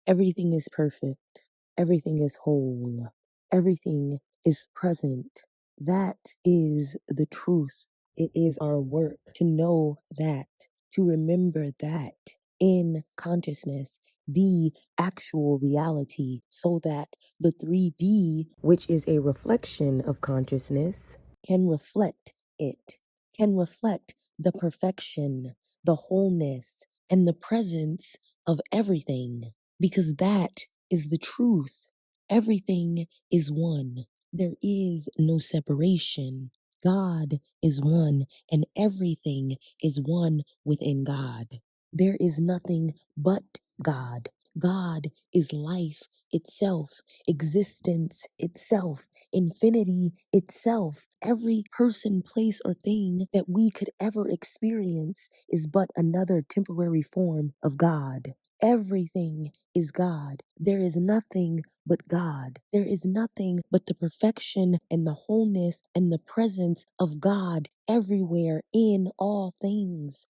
Everything is perfect. Everything is whole. Everything is present. That is the truth. It is our work to know that, to remember that in consciousness, the actual reality, so that the 3D, which is a reflection of consciousness, can reflect it, can reflect the perfection, the wholeness, and the presence of everything, because that is the truth. Everything is one. There is no separation. God is one, and everything is one within God. There is nothing but God. God is life itself, existence itself, infinity itself. Every person, place, or thing that we could ever experience is but another temporary form of God. Everything is God. There is nothing but God. There is nothing but the perfection and the wholeness and the presence of God everywhere in all things.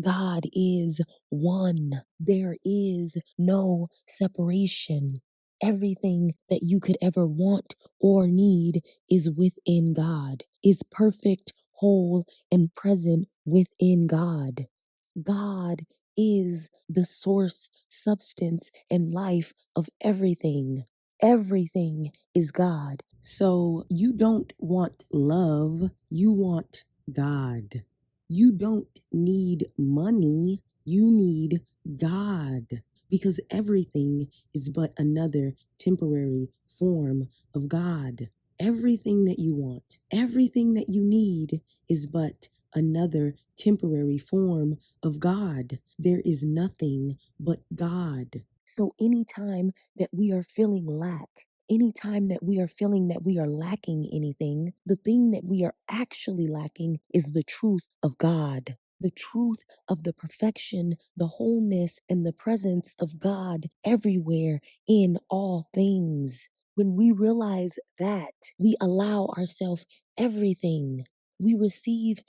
God is one. There is no separation. Everything that you could ever want or need is within God, is perfect, whole, and present within God. God is the source, substance, and life of everything. Everything is God. So you don't want love, you want God. You don't need money, you need God. Because everything is but another temporary form of God. Everything that you want, everything that you need is but another temporary form of God. There is nothing but God. So anytime that we are feeling lack, anytime that we are feeling that we are lacking anything, the thing that we are actually lacking is the truth of God. The truth of the perfection, the wholeness, and the presence of God everywhere in all things. When we realize that, we allow ourselves everything. We receive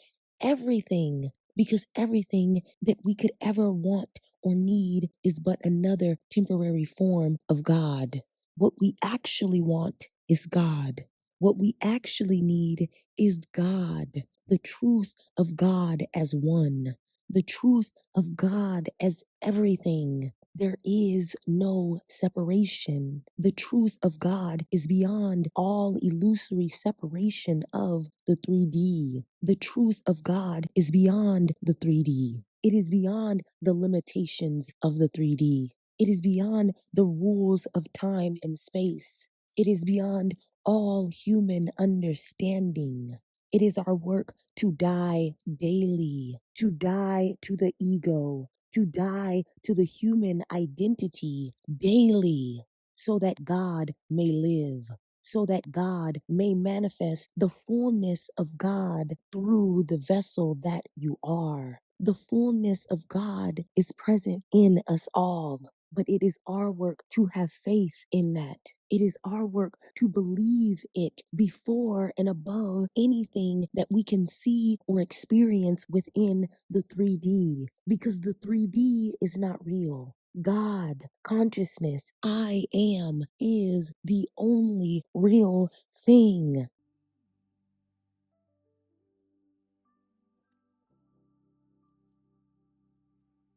everything, because everything that we could ever want or need is but another temporary form of God. What we actually want is God. What we actually need is God. The truth of God as one. The truth of God as everything. There is no separation. The truth of God is beyond all illusory separation of the 3D. The truth of God is beyond the 3D. It is beyond the limitations of the 3D. It is beyond the rules of time and space. It is beyond all human understanding. It is our work to die daily, to die to the ego, to die to the human identity daily, so that God may live, so that God may manifest the fullness of God through the vessel that you are. The fullness of God is present in us all. But it is our work to have faith in that. It is our work to believe it before and above anything that we can see or experience within the 3D. Because the 3D is not real. God, consciousness, I am, is the only real thing.